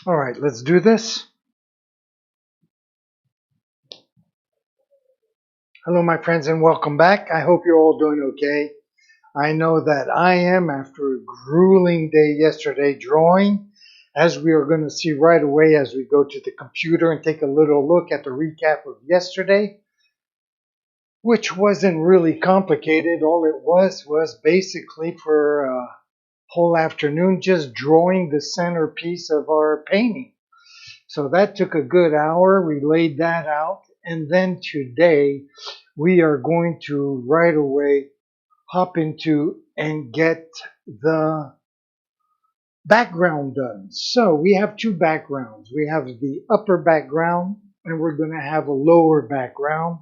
All right, let's do this. Hello, my friends, and welcome back. I hope you're all doing okay. I know that I am after a grueling day yesterday drawing, as we are going to see right away as we go to the computer and take a little look at the recap of yesterday, which wasn't really complicated. All it was basically for a whole afternoon just drawing the centerpiece of our painting. So that took a good hour. We laid that out. And then today we are going to right away hop into and get the background done. So we have two backgrounds. We have the upper background and we're going to have a lower background.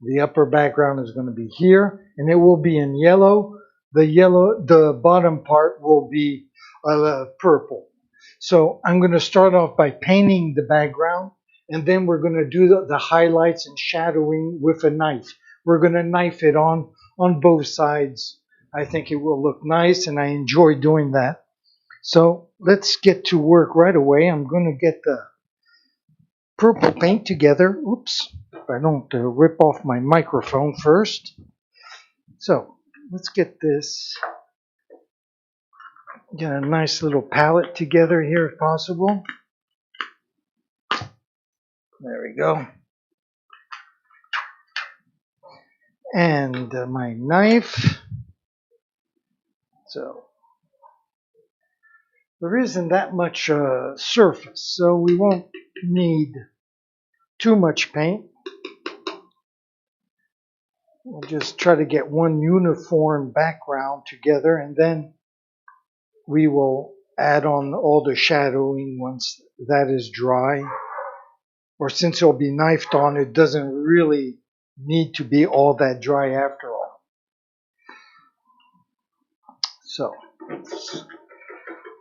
The upper background is going to be here and it will be in yellow. The bottom part will be purple. So I'm going to start off by painting the background, and then we're going to do the highlights and shadowing with a knife. We're going to knife it on both sides. I think it will look nice, and I enjoy doing that. So let's get to work right away. I'm going to get the purple paint together. Oops, if I don't rip off my microphone first. So let's get this. Get a nice little palette together here if possible. There we go. And my knife. So there isn't that much surface, so we won't need too much paint. We'll just try to get one uniform background together, and then we will add on all the shadowing once that is dry. Or since it'll be knifed on, it doesn't really need to be all that dry after all. So,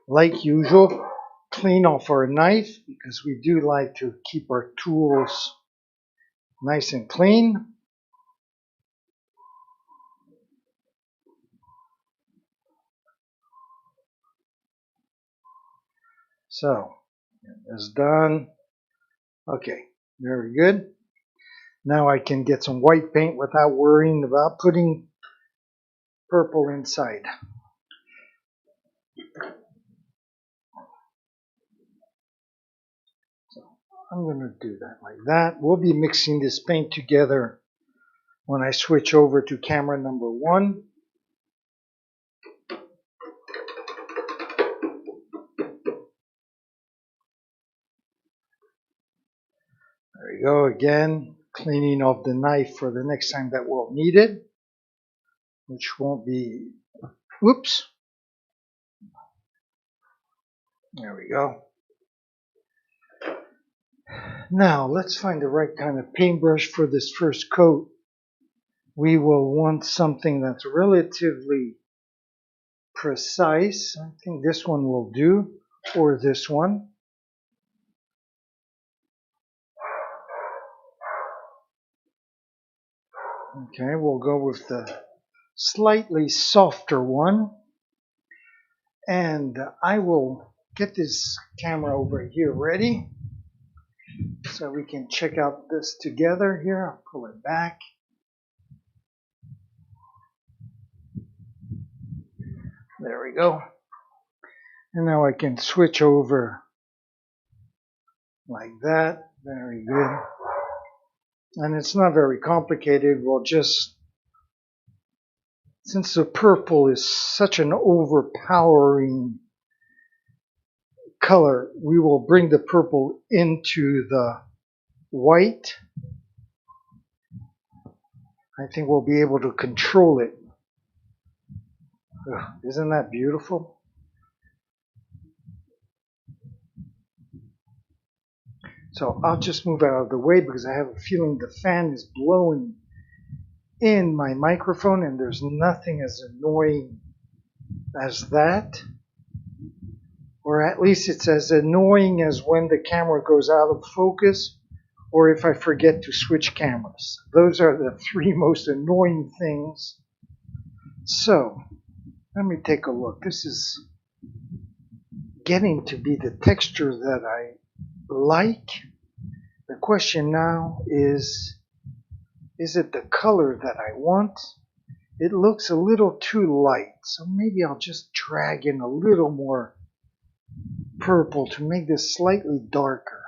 like usual, clean off our knife because we do like to keep our tools nice and clean. So, it's done. Okay, very good. Now I can get some white paint without worrying about putting purple inside. So I'm going to do that like that. We'll be mixing this paint together when I switch over to camera number 1. There we go again, cleaning off the knife for the next time that we'll need it, which won't be, whoops. There we go. Now let's find the right kind of paintbrush for this first coat. We will want something that's relatively precise. I think this one will do, or this one. Okay, we'll go with the slightly softer one. And I will get this camera over here ready so we can check out this together here. I'll pull it back. There we go. And now I can switch over like that. Very good. And it's not very complicated. We'll just, since the purple is such an overpowering color, we will bring the purple into the white. I think we'll be able to control it. Ugh, isn't that beautiful? So I'll just move out of the way because I have a feeling the fan is blowing in my microphone and there's nothing as annoying as that. Or at least it's as annoying as when the camera goes out of focus or if I forget to switch cameras. Those are the 3 most annoying things. So, let me take a look. This is getting to be the texture that I like. The question now is it the color that I want? It looks a little too light, so maybe I'll just drag in a little more purple to make this slightly darker,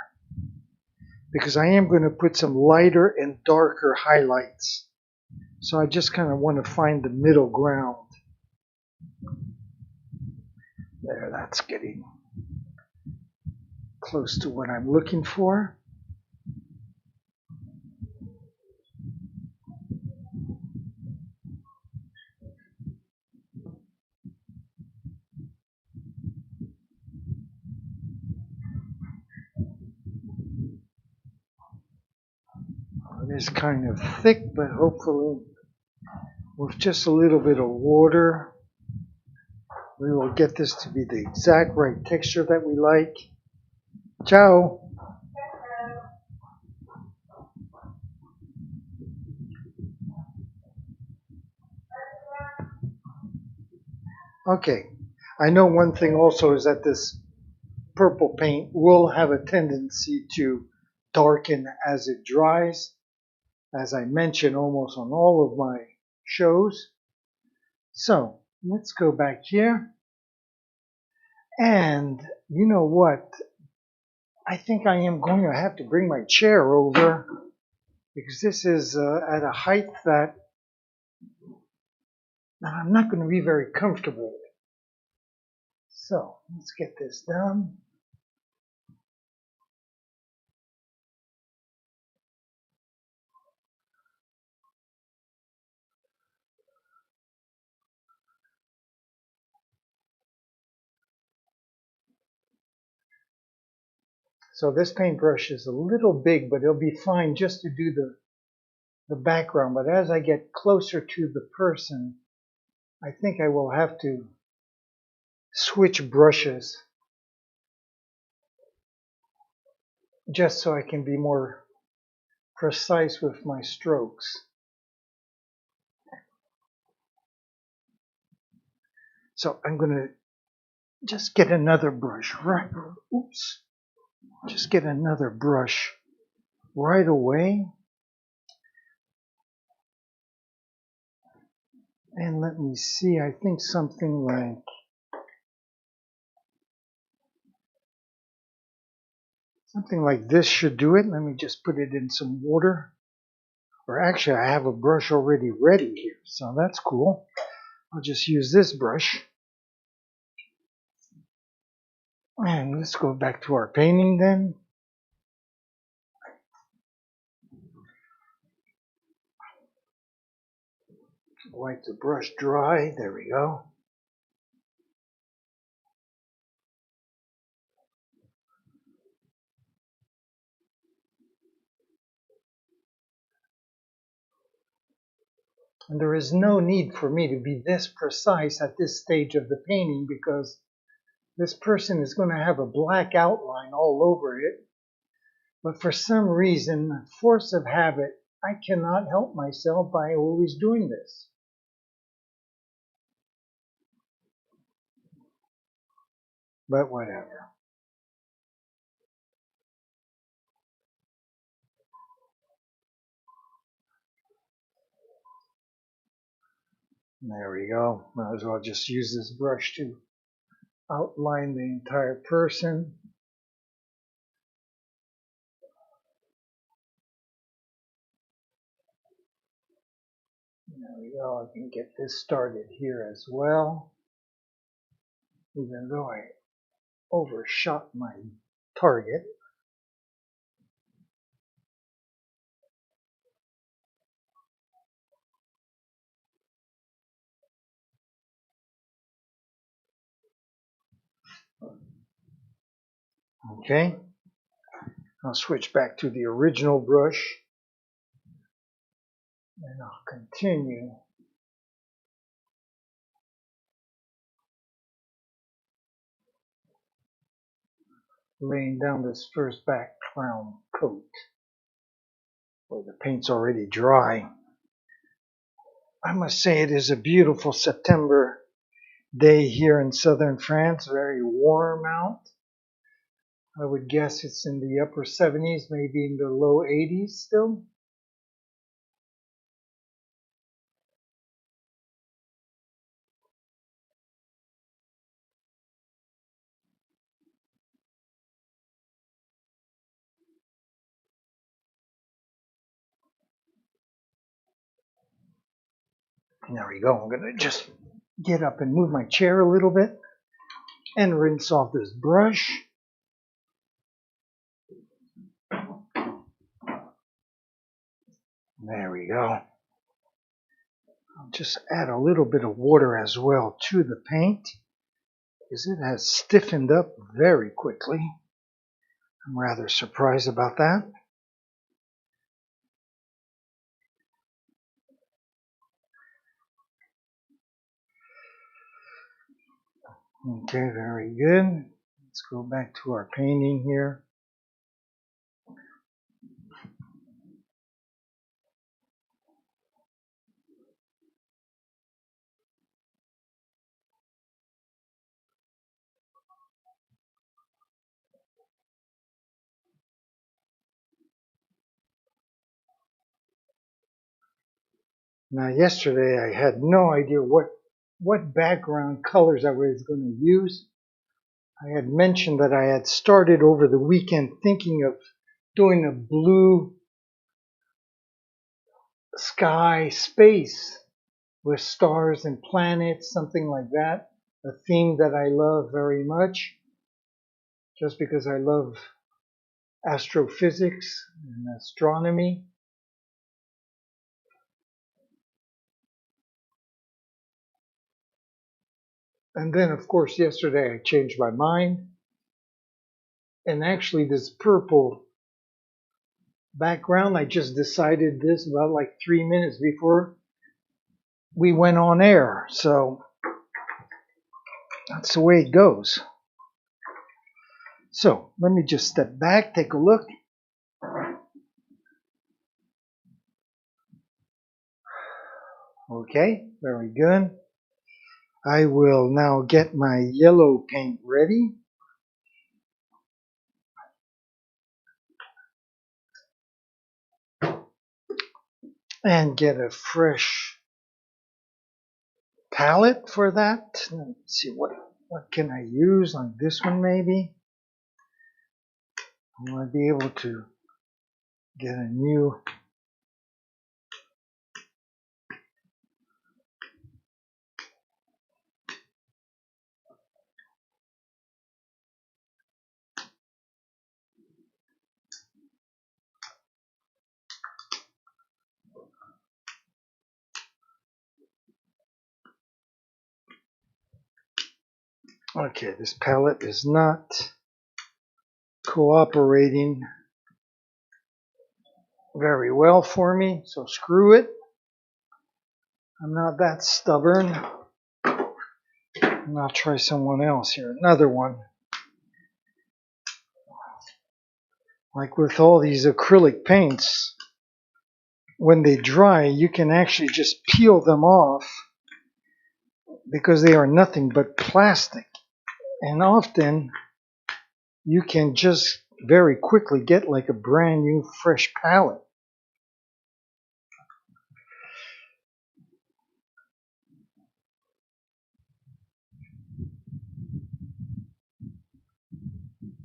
because I am going to put some lighter and darker highlights. So I just kind of want to find the middle ground. There, that's getting close to what I'm looking for. It is kind of thick, but hopefully with just a little bit of water, we will get this to be the exact right texture that we like. Ciao! Okay, I know one thing also is that this purple paint will have a tendency to darken as it dries, as I mentioned almost on all of my shows. So let's go back here. And you know what? I think I am going to have to bring my chair over, because this is at a height that I'm not going to be very comfortable with. So let's get this done. So this paintbrush is a little big, but it'll be fine just to do the background. But as I get closer to the person, I think I will have to switch brushes just so I can be more precise with my strokes. So I'm going to just get another brush right. Oops. Just get another brush right away. And let me see, I think something like this should do it. Let me just put it in some water. Or actually, I have a brush already ready here, so that's cool. I'll just use this brush. And let's go back to our painting then. Wipe the brush dry. There we go. And there is no need for me to be this precise at this stage of the painting, because this person is going to have a black outline all over it. But for some reason, force of habit, I cannot help myself by always doing this. But whatever. There we go. Might as well just use this brush to outline the entire person. There we go. I can get this started here as well. Even though I overshot my target. Okay. I'll switch back to the original brush. And I'll continue laying down this first background coat where the paint's already dry. I must say it is a beautiful September day here in southern France. Very warm out. I would guess it's in the upper 70s, maybe in the low 80s still. There we go. I'm going to just get up and move my chair a little bit and rinse off this brush. There we go. I'll just add a little bit of water as well to the paint because it has stiffened up very quickly. I'm rather surprised about that. Okay, very good. Let's go back to our painting here. Now, yesterday I had no idea what background colors I was going to use. I had mentioned that I had started over the weekend thinking of doing a blue sky space with stars and planets, something like that, a theme that I love very much, just because I love astrophysics and astronomy. And then, of course, yesterday I changed my mind. And actually, this purple background, I just decided this about like 3 minutes before we went on air. So that's the way it goes. So let me just step back, take a look. Okay, very good. I will now get my yellow paint ready. And get a fresh palette for that. Let's see, what can I use? Like this one maybe. I might be able to get a new Okay, this palette is not cooperating very well for me, so screw it. I'm not that stubborn. And I'll try someone else here, another one. Like with all these acrylic paints, when they dry, you can actually just peel them off because they are nothing but plastic. And often you can just very quickly get like a brand new fresh palette.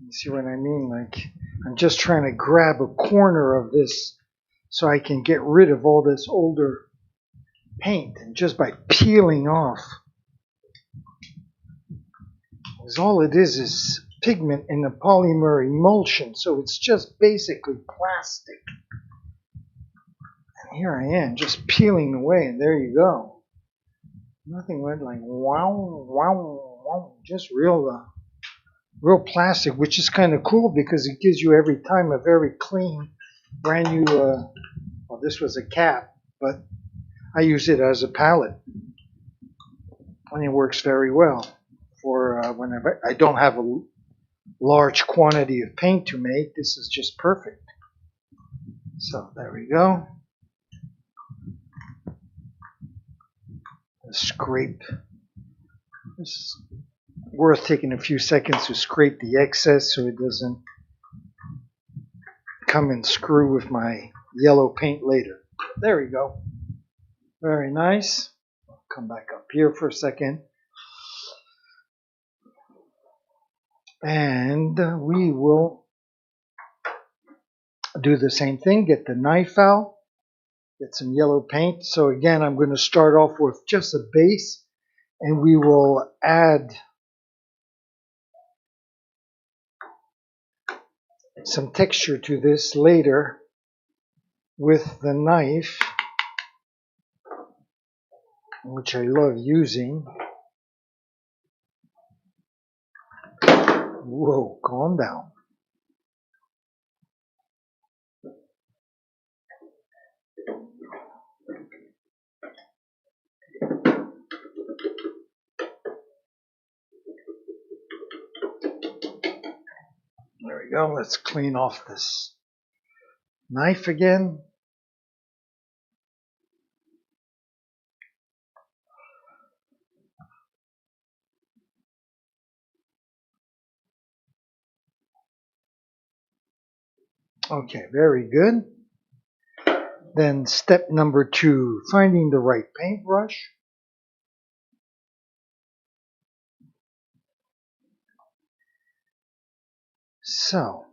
You see what I mean? Like, I'm just trying to grab a corner of this so I can get rid of all this older paint, and just by peeling off. Because all it is pigment in a polymer emulsion, so it's just basically plastic. And here I am, just peeling away, and there you go. Nothing went like wow, wow, wow, just real plastic, which is kind of cool because it gives you every time a very clean, brand new, well, this was a cap, but I use it as a palette, and it works very well for whenever I don't have a large quantity of paint to make. This is just perfect. So there we go. Scrape It's worth taking a few seconds to scrape the excess so it doesn't come and screw with my yellow paint later. There we go. Very nice. I'll come back up here for a second. And we will do the same thing. Get the knife out. Get some yellow paint. So again, I'm going to start off with just a base. And we will add some texture to this later with the knife, which I love using. Whoa, calm down. There we go. Let's clean off this knife again. Okay, very good. Then step number 2, finding the right paintbrush. So,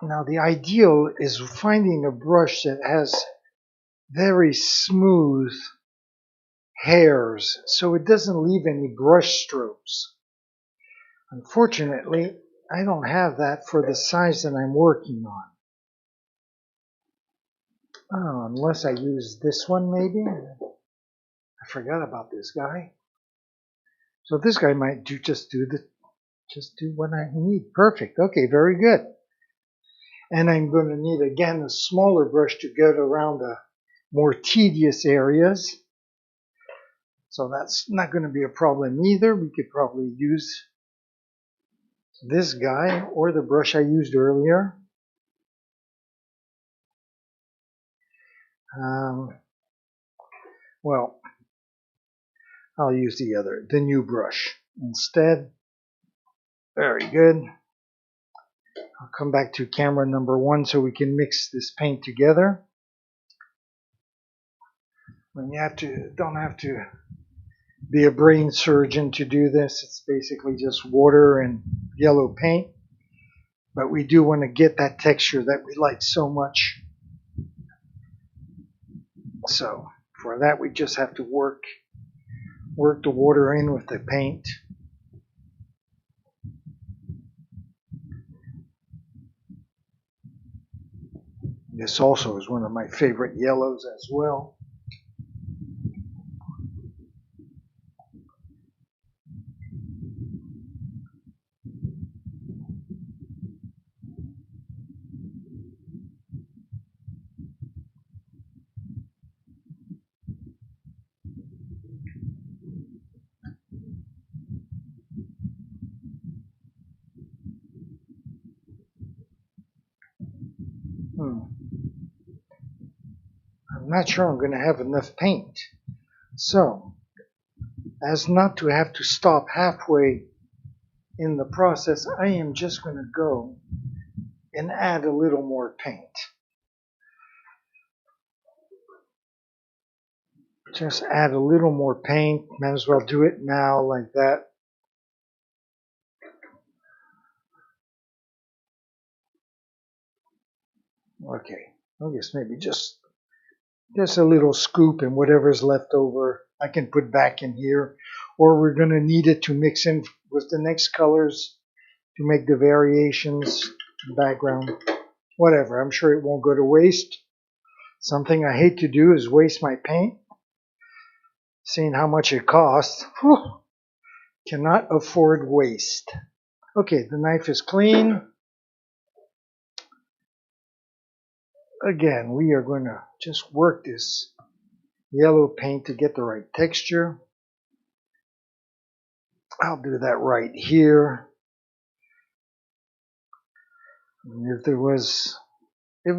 now the ideal is finding a brush that has very smooth hairs so it doesn't leave any brush strokes. Unfortunately, I don't have that for the size that I'm working on. Oh, unless I use this one maybe. I forgot about this guy. So this guy might just do what I need. Perfect. Okay, very good. And I'm going to need again a smaller brush to get around the more tedious areas. So that's not going to be a problem either. We could probably use this guy or the brush I used earlier. Well, I'll use the new brush instead. Very good. I'll come back to camera number 1 so we can mix this paint together. When you don't have to be a brain surgeon to do this. It's basically just water and yellow paint. But we do want to get that texture that we like so much. So for that we just have to work the water in with the paint. This also is one of my favorite yellows as well. I'm not sure I'm going to have enough paint. So, as not to have to stop halfway in the process, I am just going to go and add a little more paint. Just add a little more paint. Might as well do it now like that. Okay, I guess maybe just a little scoop, and whatever's left over I can put back in here. Or we're going to need it to mix in with the next colors to make the variations, background, whatever. I'm sure it won't go to waste. Something I hate to do is waste my paint. Seeing how much it costs, cannot afford waste. Okay, the knife is clean. Again, we are going to just work this yellow paint to get the right texture. I'll do that right here. And if it was a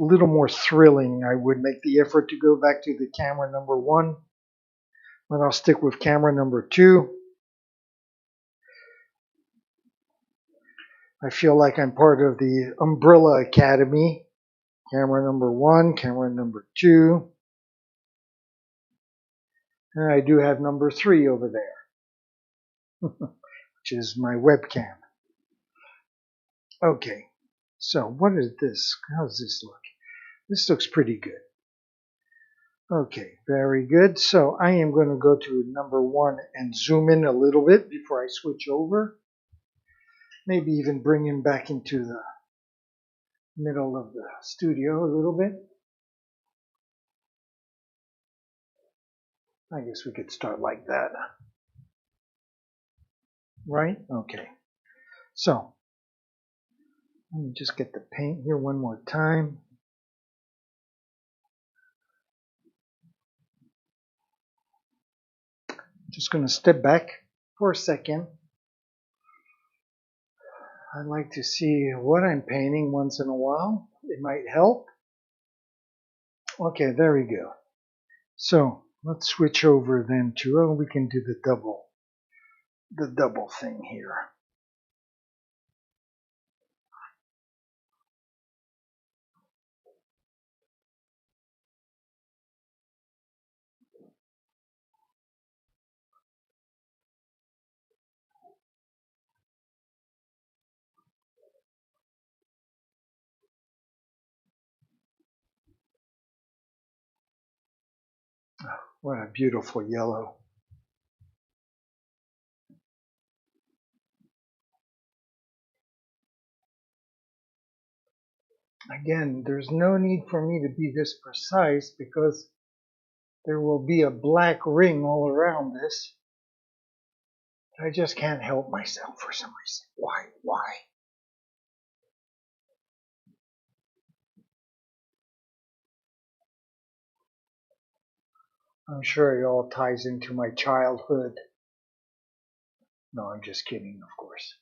little more thrilling, I would make the effort to go back to the camera number 1. But I'll stick with camera number 2. I feel like I'm part of the Umbrella Academy. Camera number 1, camera number 2. And I do have number 3 over there, which is my webcam. Okay, so what is this? How does this look? This looks pretty good. Okay, very good. So I am going to go to number 1 and zoom in a little bit before I switch over. Maybe even bring him back into the middle of the studio a little bit. I guess we could start like that. Right? Okay. So, let me just get the paint here one more time. Just going to step back for a second. I like to see what I'm painting once in a while. It might help. Okay, there we go. So, let's switch over then to, we can do the double thing here. What a beautiful yellow. Again, there's no need for me to be this precise because there will be a black ring all around this. I just can't help myself for some reason. Why? I'm sure it all ties into my childhood. No, I'm just kidding, of course.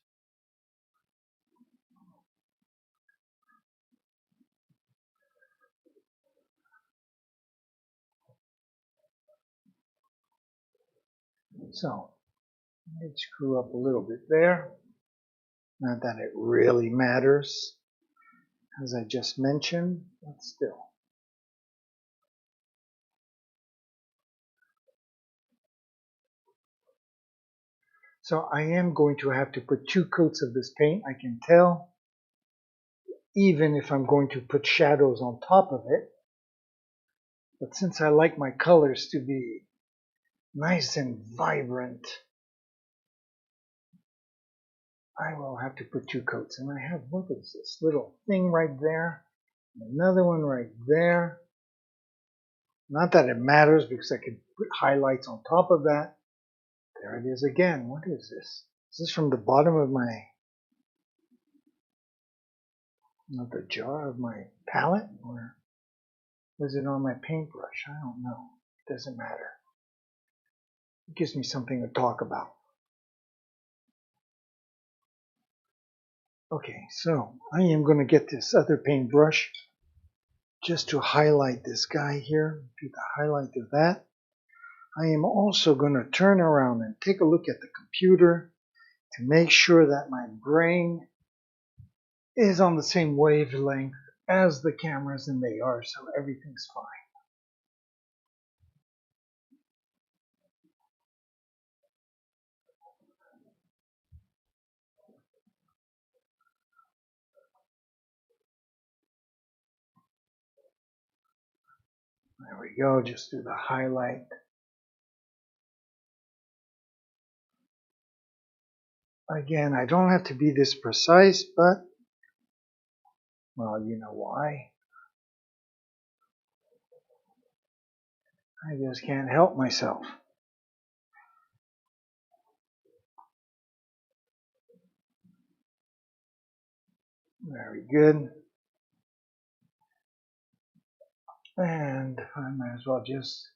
So, let's screw up a little bit there. Not that it really matters, as I just mentioned, but still. So I am going to have to put 2 coats of this paint, I can tell, even if I'm going to put shadows on top of it. But since I like my colors to be nice and vibrant, I will have to put 2 coats. And I have, what is this little thing right there? Another one right there. Not that it matters because I could put highlights on top of that. There it is again. What is this? Is this from the bottom of my, not the jar of my palette? Or was it on my paintbrush? I don't know. It doesn't matter. It gives me something to talk about. Okay, so I am going to get this other paintbrush just to highlight this guy here. Do the highlight of that. I am also going to turn around and take a look at the computer to make sure that my brain is on the same wavelength as the cameras, and they are, so everything's fine. There we go, just do the highlight. Again, I don't have to be this precise, but, well, you know why. I just can't help myself. Very good. And I might as well just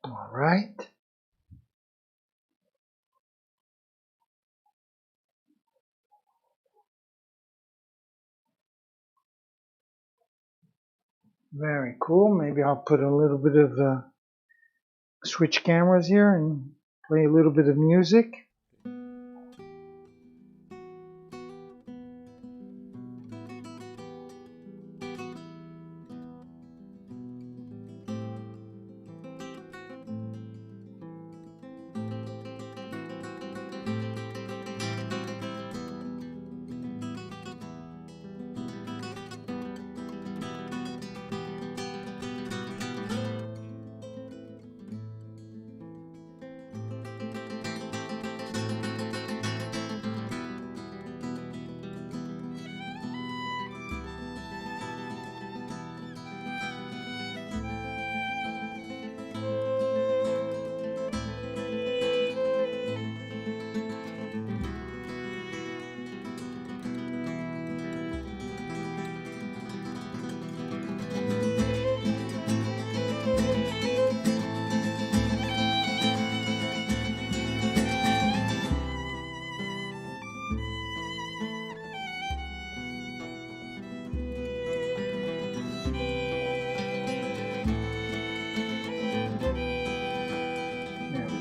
all right. Very cool. Maybe I'll put a little bit of switch cameras here and play a little bit of music.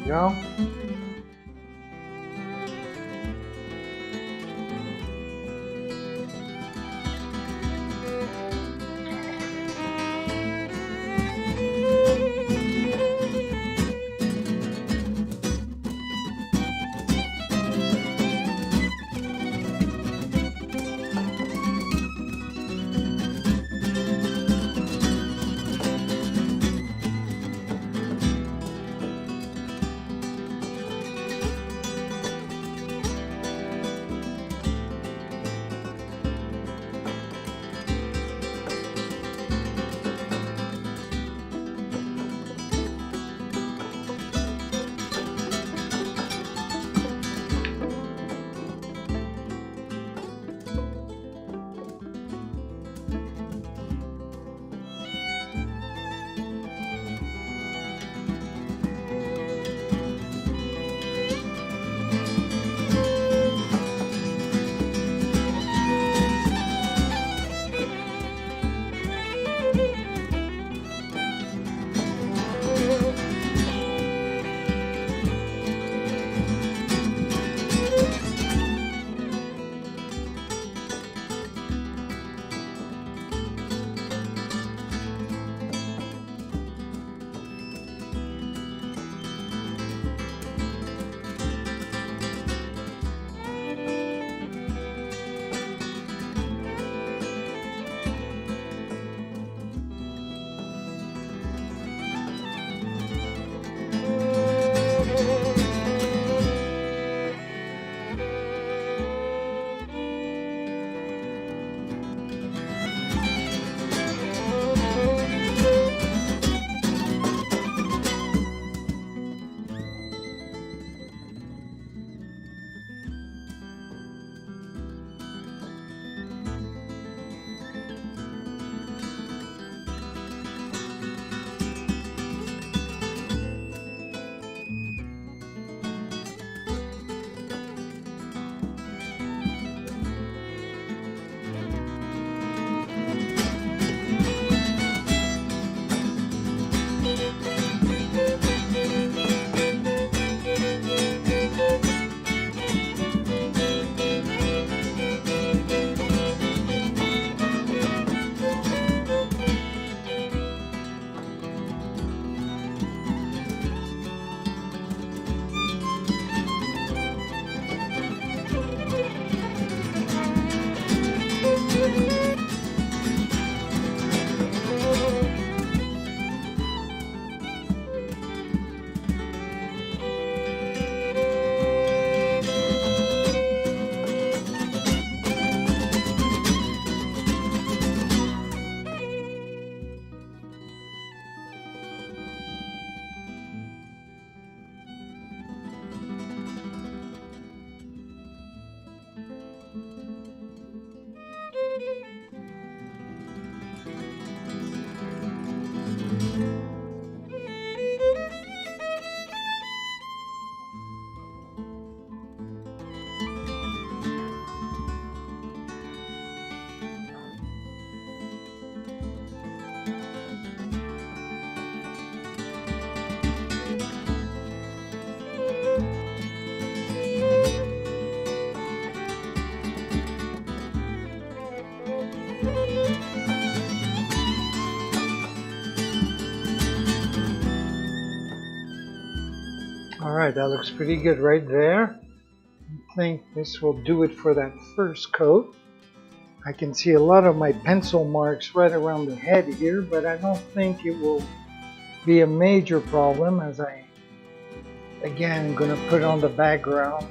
Go. Alright, that looks pretty good right there. I think this will do it for that first coat. I can see a lot of my pencil marks right around the head here, but I don't think it will be a major problem as I, again, am going to put on the background.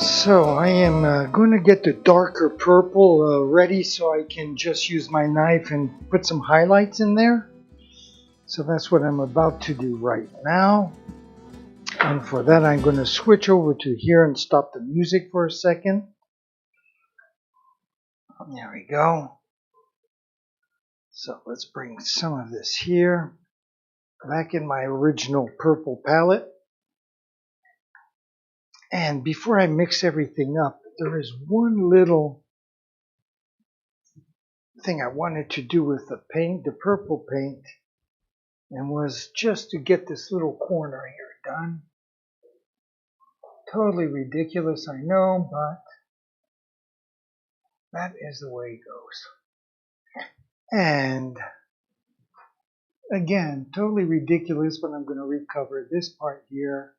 So I am going to get the darker purple ready so I can just use my knife and put some highlights in there. So that's what I'm about to do right now. And for that I'm going to switch over to here and stop the music for a second. There we go. So let's bring some of this here back in my original purple palette. And before I mix everything up, there is one little thing I wanted to do with the paint, the purple paint, and was just to get this little corner here done. Totally ridiculous, I know, but that is the way it goes. And again, totally ridiculous, but I'm going to recover this part here.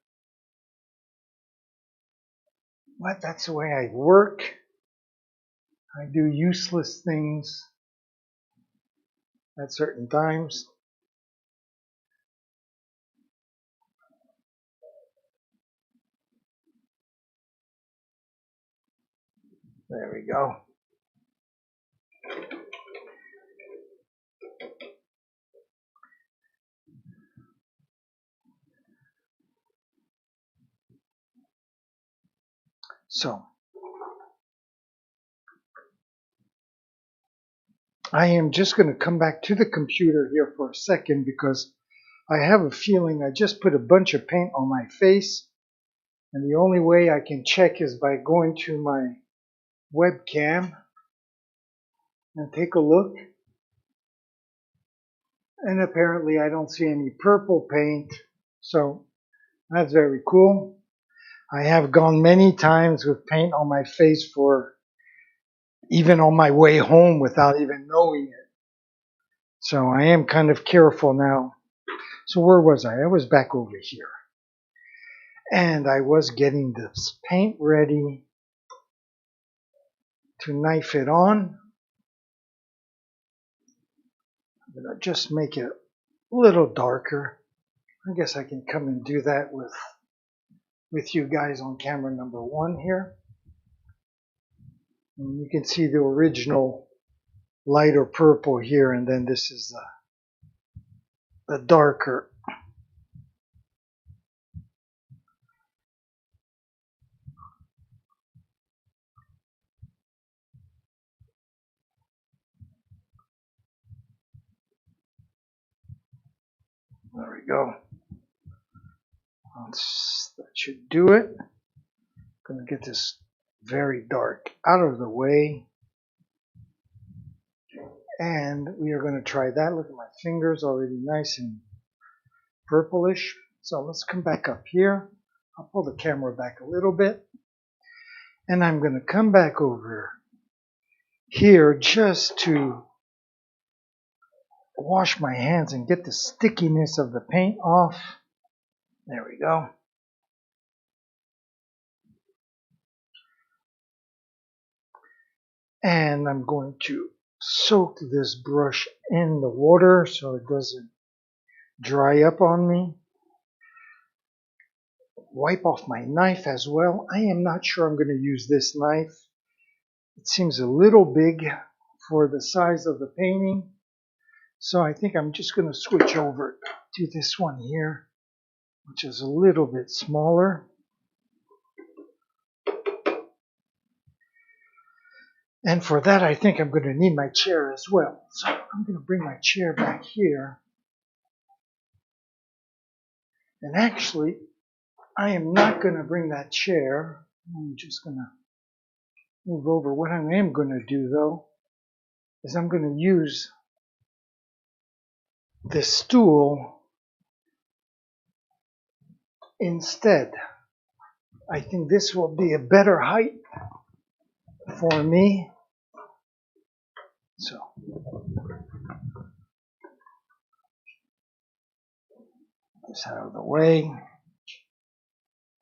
But that's the way I work. I do useless things at certain times. There we go. So, I am just going to come back to the computer here for a second because I have a feeling I just put a bunch of paint on my face, and the only way I can check is by going to my webcam and take a look. And apparently I don't see any purple paint, so that's very cool. I have gone many times with paint on my face for even on my way home without even knowing it. So I am kind of careful now. So where was I? I was back over here. And I was getting this paint ready to knife it on. I'm going to just make it a little darker. I guess I can come and do that with you guys on camera number 1 here. And you can see the original lighter purple here, and then this is the darker. There we go. That should do it. I'm going to get this very dark out of the way. And we are going to try that. Look at my fingers, already nice and purplish. So let's come back up here. I'll pull the camera back a little bit. And I'm going to come back over here just to wash my hands and get the stickiness of the paint off. There we go. And I'm going to soak this brush in the water so it doesn't dry up on me. Wipe off my knife as well. I am not sure I'm going to use this knife. It seems a little big for the size of the painting. So I think I'm just going to switch over to this one here, which is a little bit smaller. And for that, I think I'm going to need my chair as well. So I'm going to bring my chair back here. And actually, I am not going to bring that chair. I'm just going to move over. What I am going to do, though, is I'm going to use this stool instead. I think this will be a better height for me. So, this out of the way.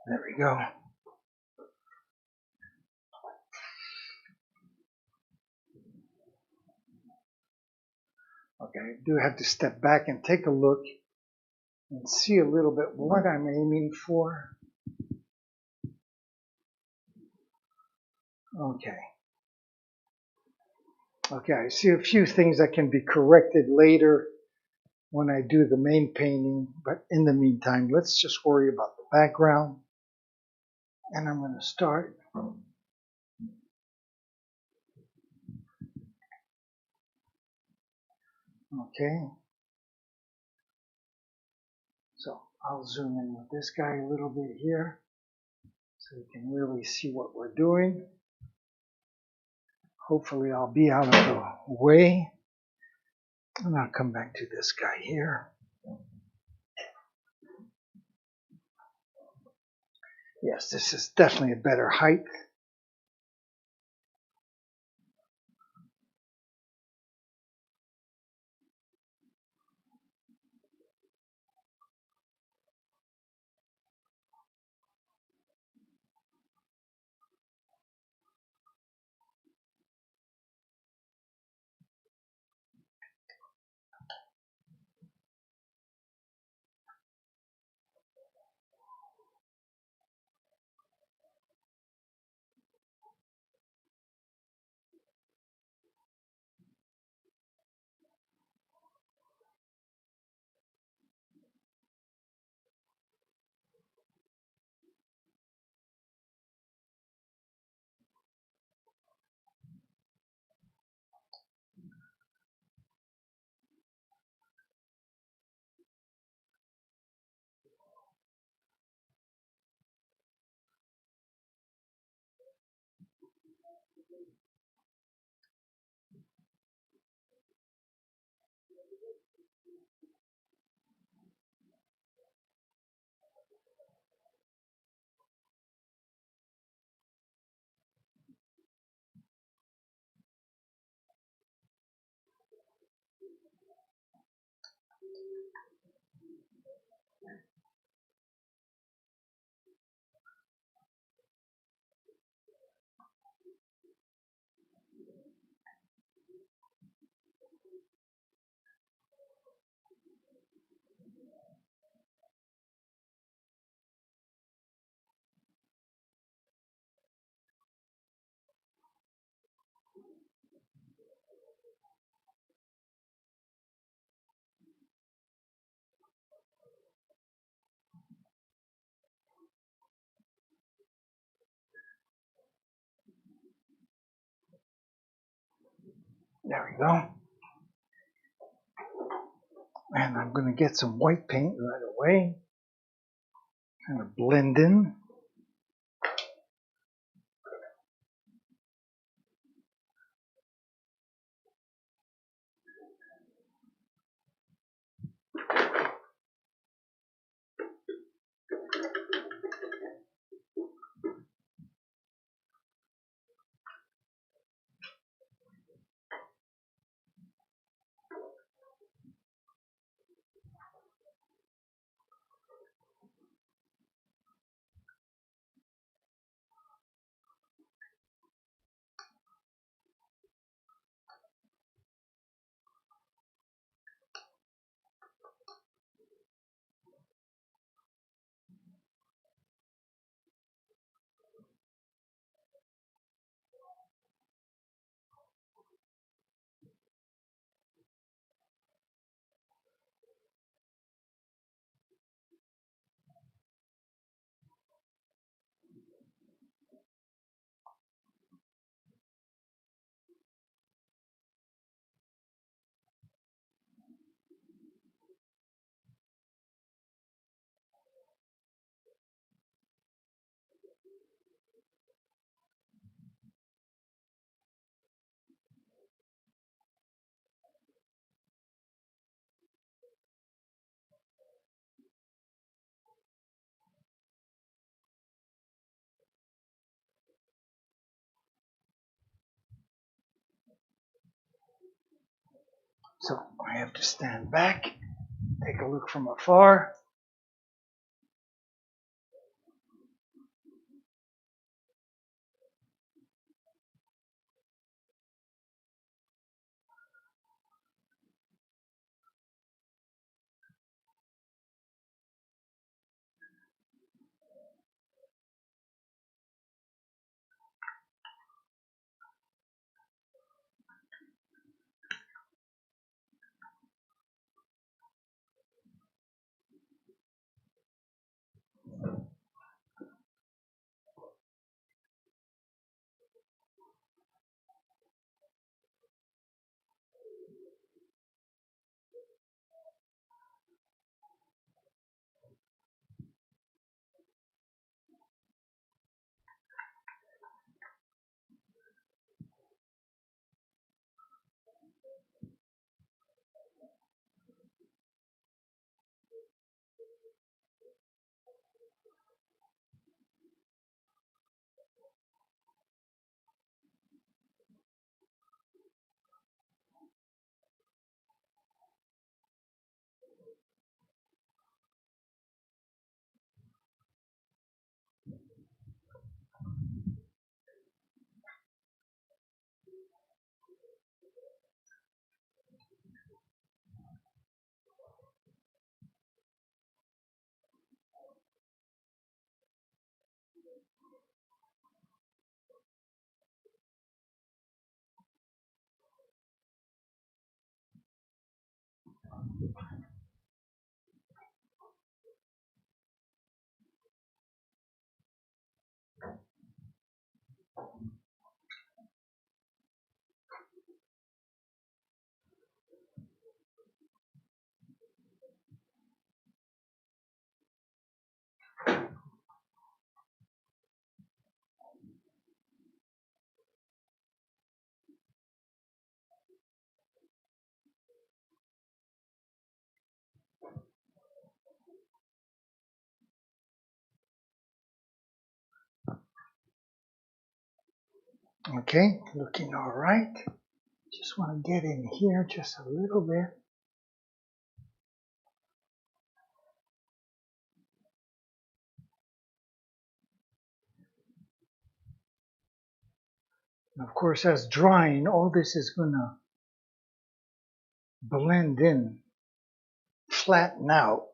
There we go. Okay, I do have to step back and take a look and see a little bit what I'm aiming for. Okay. Okay, I see a few things that can be corrected later when I do the main painting, but in the meantime, let's just worry about the background. And I'm going to start. Okay. So I'll zoom in with this guy a little bit here so you can really see what we're doing. Hopefully I'll be out of the way. And I'll come back to this guy here. Yes, this is definitely a better height. There we go. And I'm going to get some white paint right away. Kind of blend in. So I have to stand back, take a look from afar. Okay, looking all right. Just want to get in here just a little bit. And of course, as drying, all this is going to blend in, flatten out.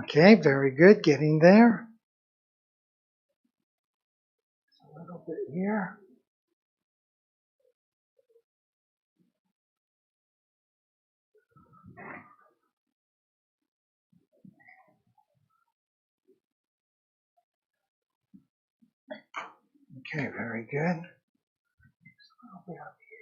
Okay, very good, getting there. A little bit here. Okay, very good. A little bit up here.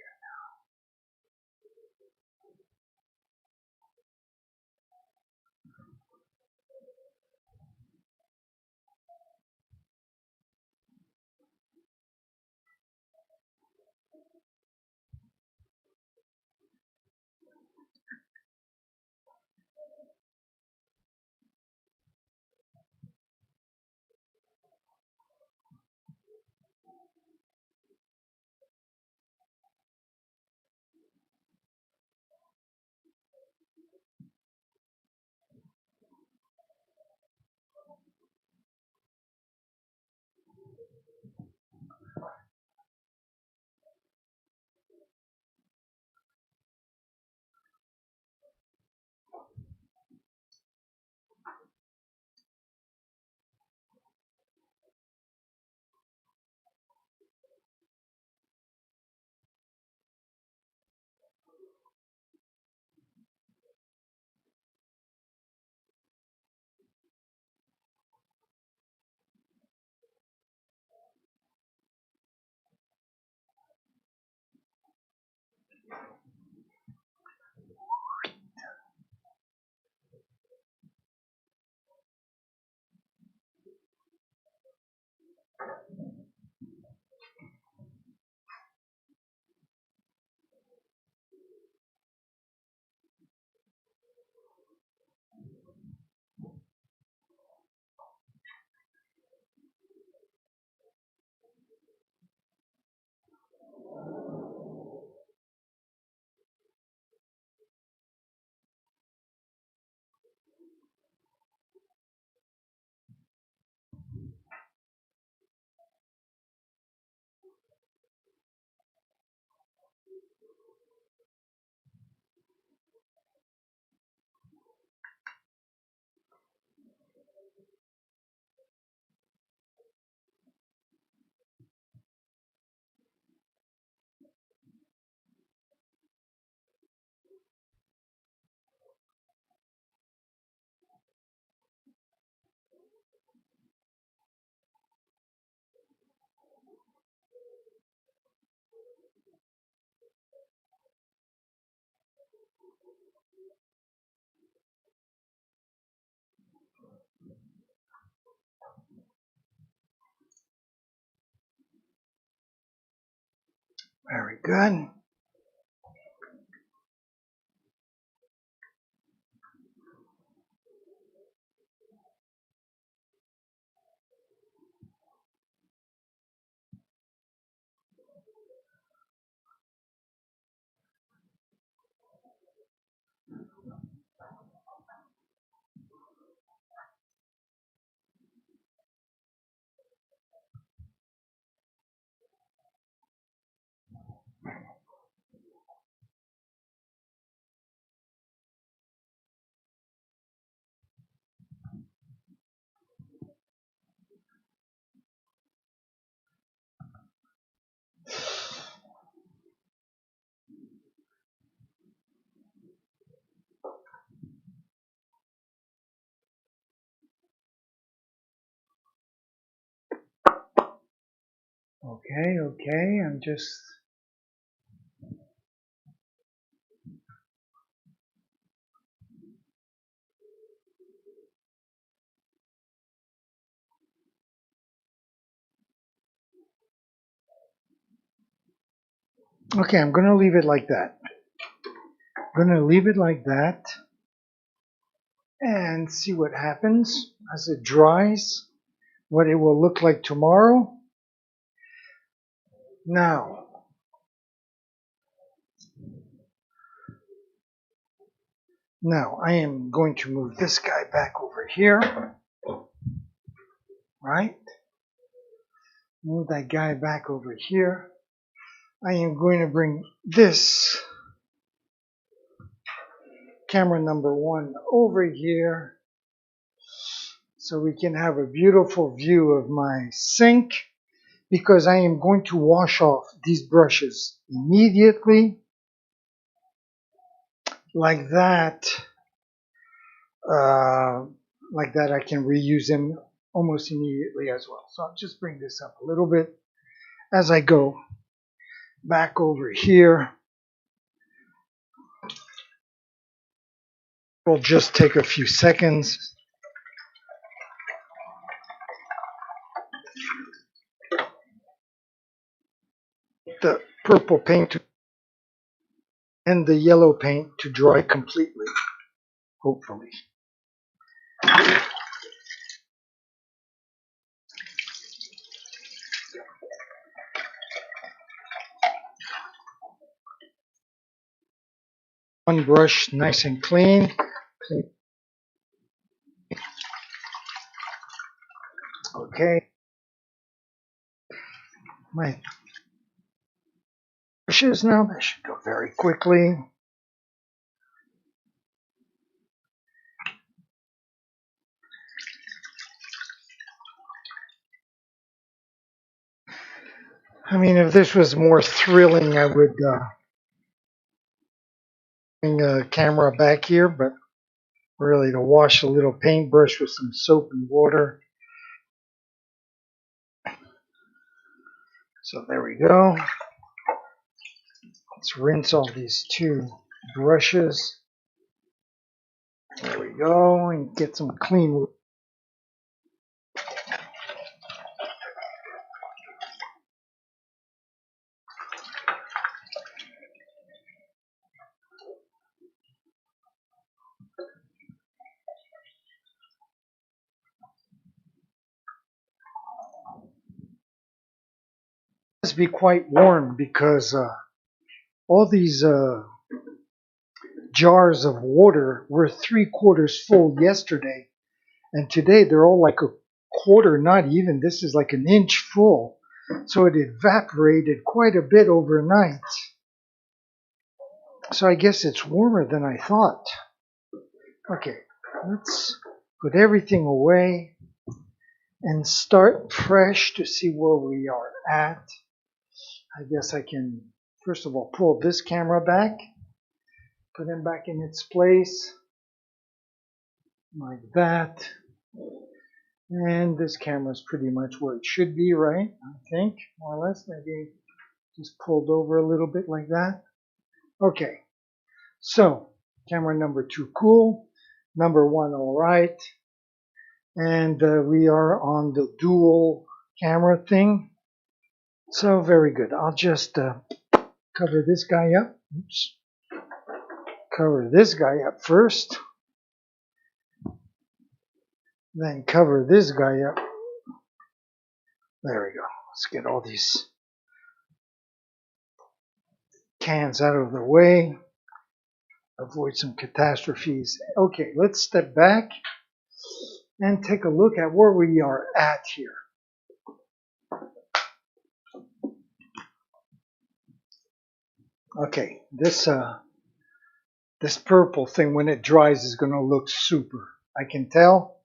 good. Okay, I'm just... Okay, I'm going to leave it like that. I'm going to leave it like that and see what happens as it dries, what it will look like tomorrow. Now, I am going to move this guy back over here, right? Move that guy back over here. I am going to bring this camera number 1 over here so we can have a beautiful view of my sink, because I am going to wash off these brushes immediately, like that. I can reuse them almost immediately as well. So I'll just bring this up a little bit as I go back over here. It'll just take a few seconds. The purple paint and the yellow paint to dry completely, hopefully. One brush nice and clean. Okay. My brushes now, they should go very quickly. I mean, if this was more thrilling, I would bring a camera back here, but really to wash a little paintbrush with some soap and water. So there we go. Let's rinse all these 2 brushes. There we go, and get some clean. It must be quite warm because all these jars of water were 3/4 full yesterday, and today they're all like a quarter, not even. This is like an inch full, so it evaporated quite a bit overnight. So I guess it's warmer than I thought. Okay, let's put everything away and start fresh to see where we are at. I guess I can, first of all, pull this camera back, put it back in its place, like that. And this camera is pretty much where it should be, right? I think, more or less. Maybe just pulled over a little bit like that. Okay, so camera number 2 cool, number 1 all right, and we are on the dual camera thing. So very good. I'll just cover this guy up. Oops. Cover this guy up first. Then cover this guy up. There we go. Let's get all these cans out of the way. Avoid some catastrophes. Okay, let's step back and take a look at where we are at here. Okay, this purple thing, when it dries, is going to look super. I can tell.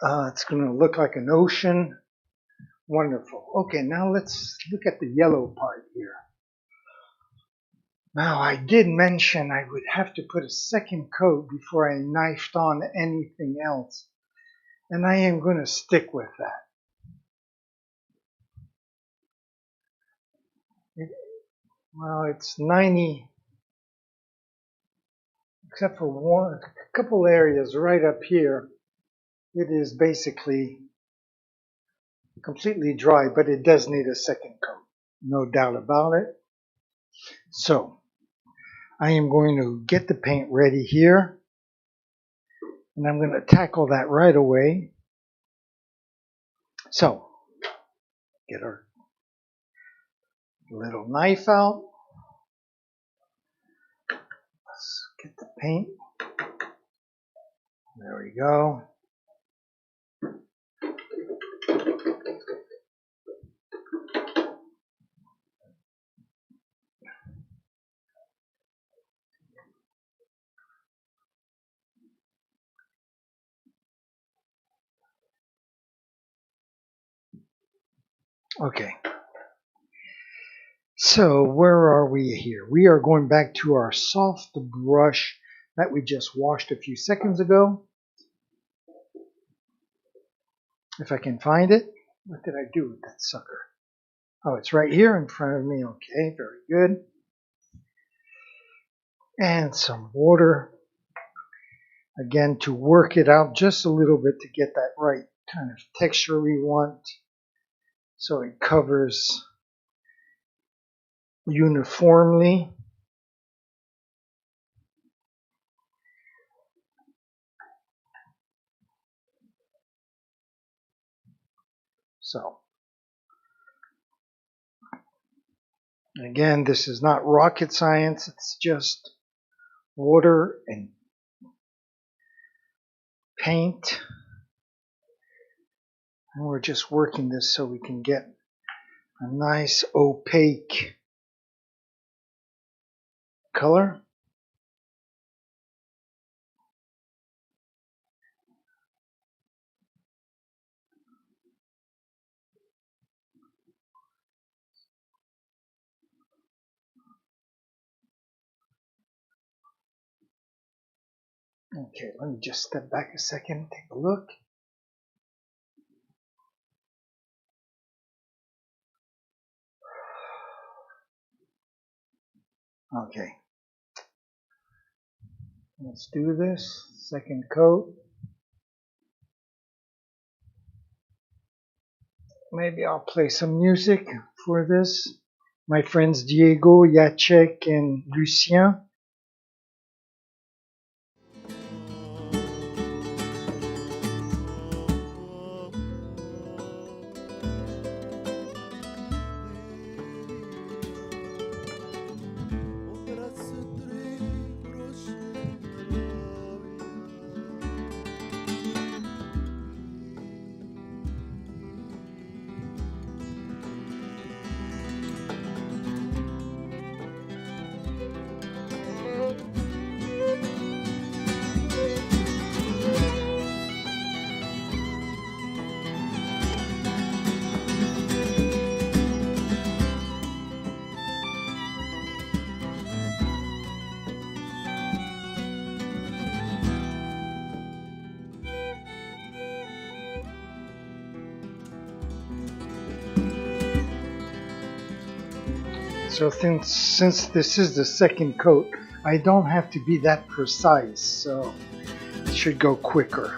It's going to look like an ocean. Wonderful. Okay, now let's look at the yellow part here. Now, I did mention I would have to put a second coat before I knifed on anything else. And I am going to stick with that. Well, it's 90, except for a couple areas right up here. It is basically completely dry, but it does need a second coat. No doubt about it. So, I am going to get the paint ready here. And I'm going to tackle that right away. So, get our little knife out. Let's get the paint. There we go. Okay, so where are we here? We are going back to our soft brush that we just washed a few seconds ago. If I can find it. What did I do with that sucker? Oh, it's right here in front of me. Okay, very good. And some water. Again, to work it out just a little bit to get that right kind of texture we want. So it covers uniformly. So, again, this is not rocket science. It's just water and paint. And we're just working this so we can get a nice opaque color. Okay, let me just step back a second, take a look. Okay, let's do this. Second coat. Maybe I'll play some music for this. My friends Diego, Jacek, and Lucien. So since this is the second coat, I don't have to be that precise, so it should go quicker.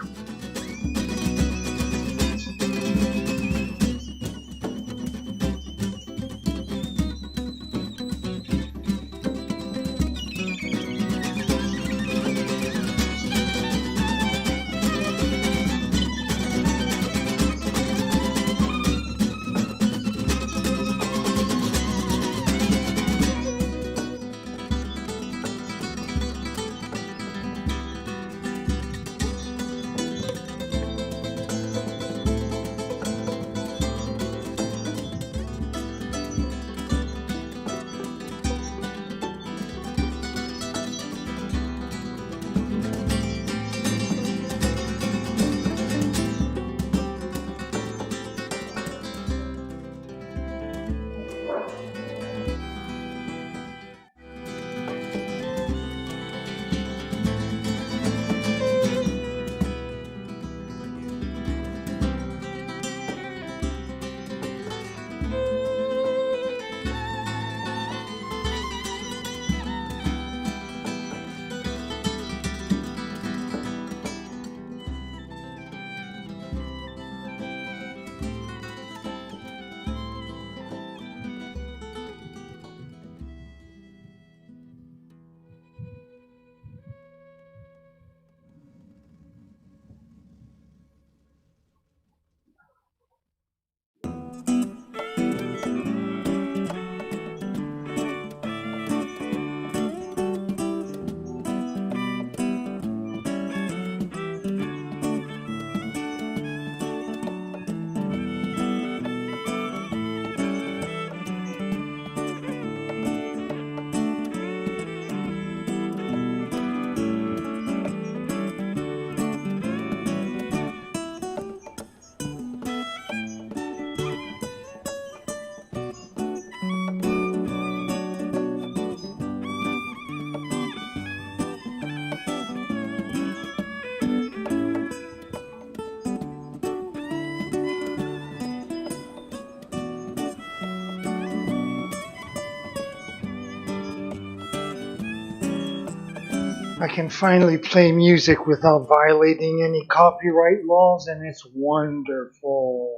I can finally play music without violating any copyright laws, and it's wonderful.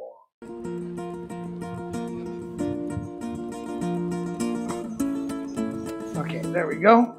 Okay, there we go.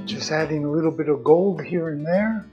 Just adding a little bit of gold here and there.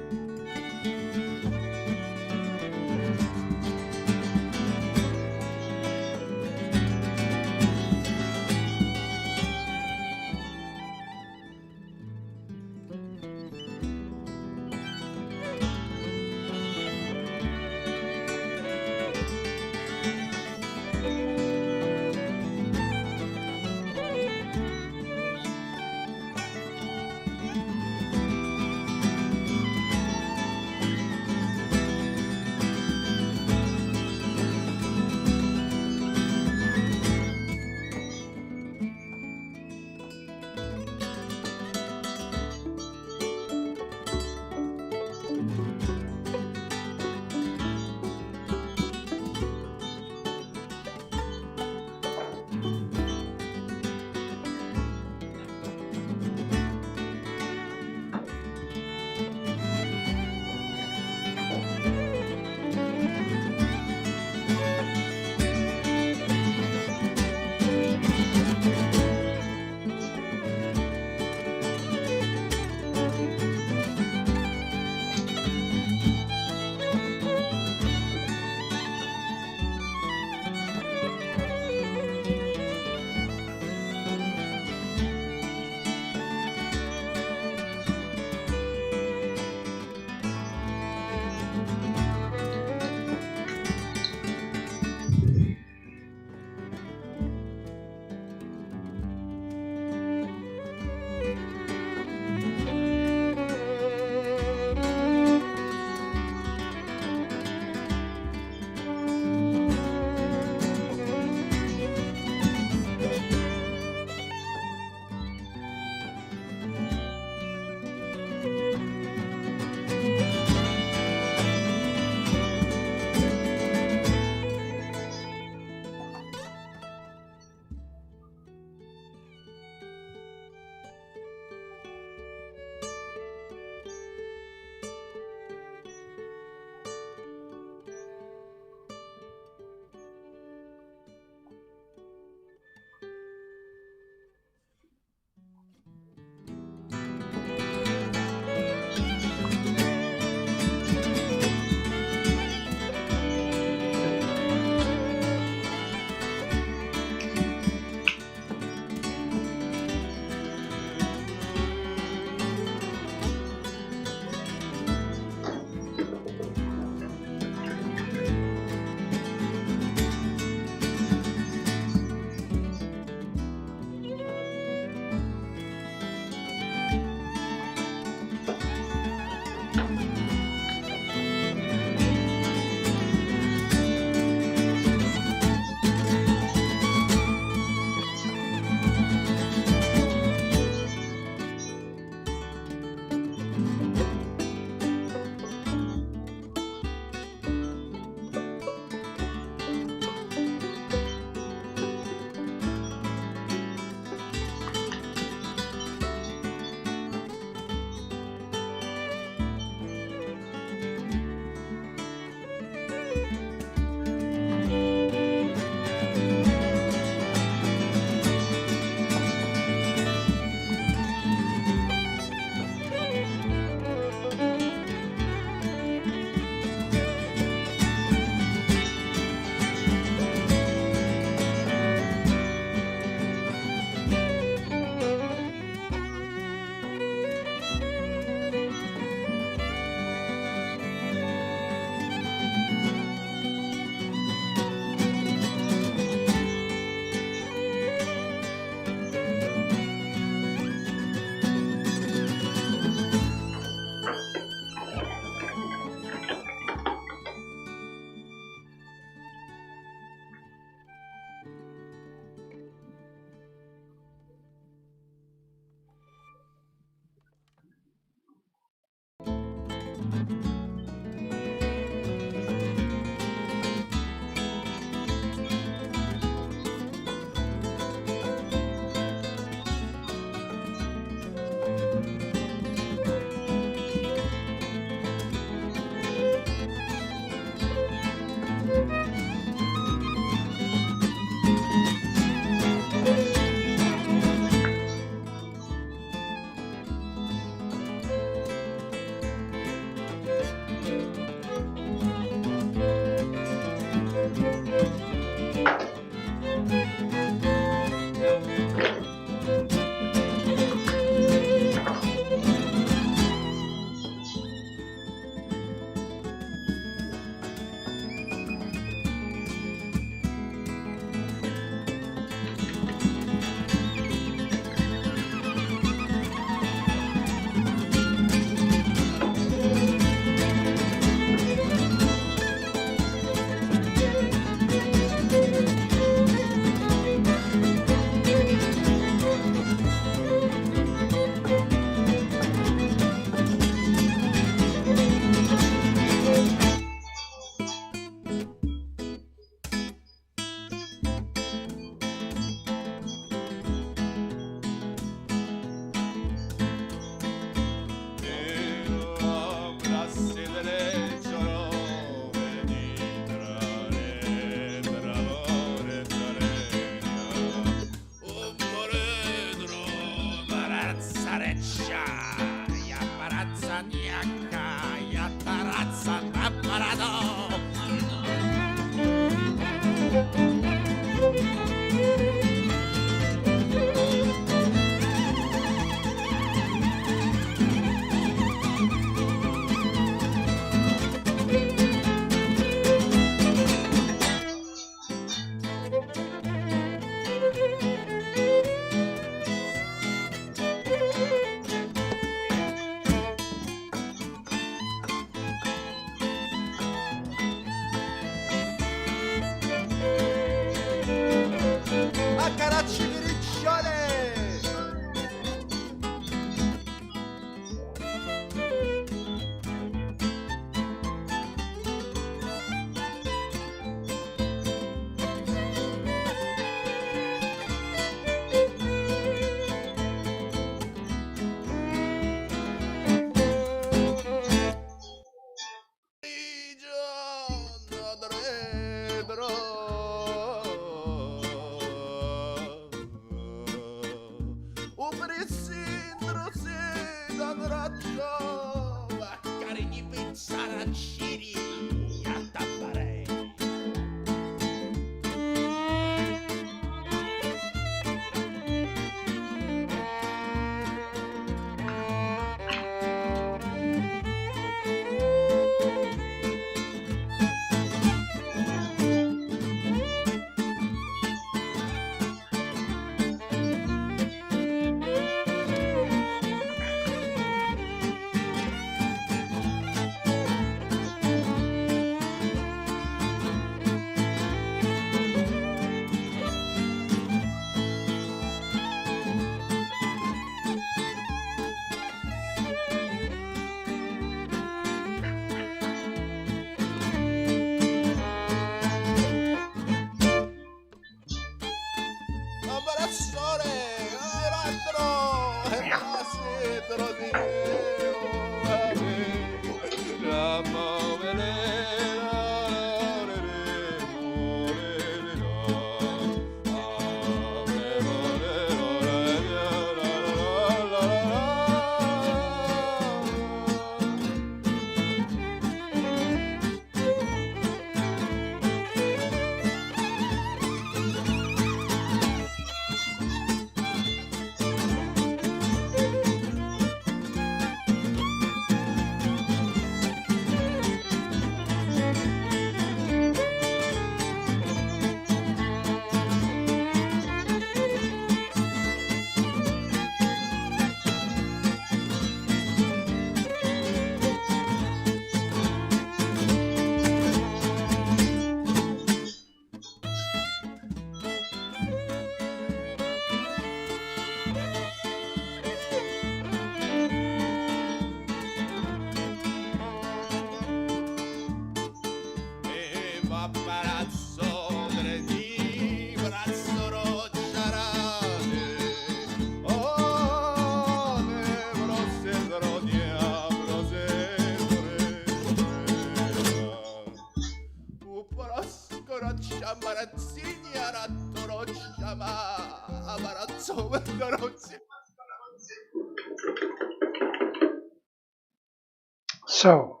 So,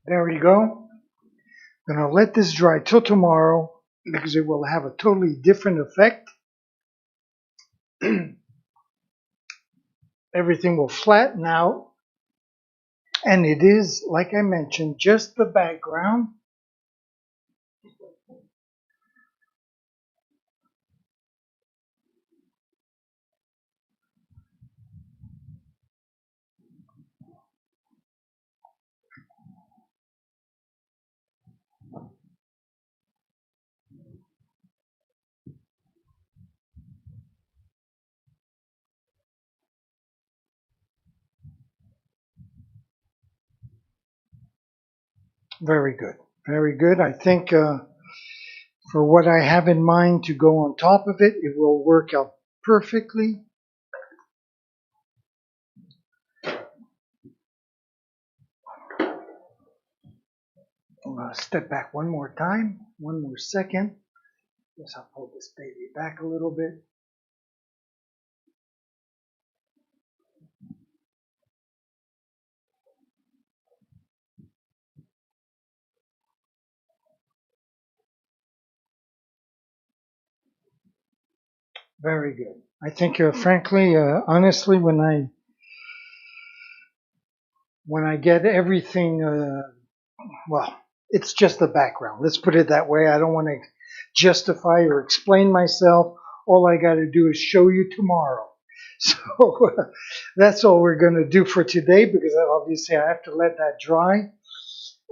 there we go. I'm going to let this dry till tomorrow because it will have a totally different effect. Everything will flatten out. And it is, like I mentioned, just the background. Very good. Very good. I think for what I have in mind to go on top of it, it will work out perfectly. I'm going to step back one more time, one more second. Guess I'll pull this baby back a little bit. Very good. I think, frankly, honestly, when I get everything, well, it's just the background. Let's put it that way. I don't want to justify or explain myself. All I got to do is show you tomorrow. So that's all we're going to do for today because obviously I have to let that dry.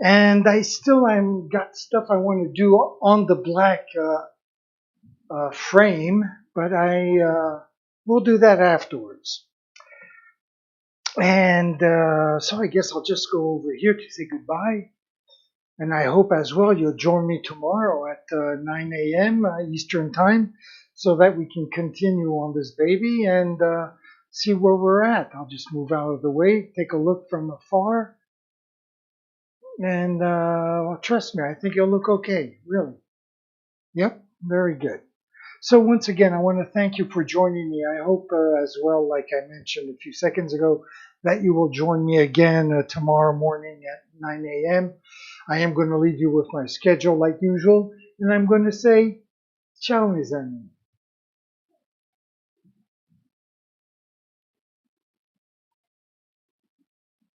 And I'm got stuff I want to do on the black frame. but I will do that afterwards. And so I guess I'll just go over here to say goodbye. And I hope as well you'll join me tomorrow at 9 a.m. Eastern Time so that we can continue on this baby and see where we're at. I'll just move out of the way, take a look from afar, and trust me, I think it'll look okay, really. Yep, very good. So once again, I want to thank you for joining me. I hope as well, like I mentioned a few seconds ago, that you will join me again tomorrow morning at 9 a.m. I am going to leave you with my schedule like usual, and I'm going to say, ciao mes amis.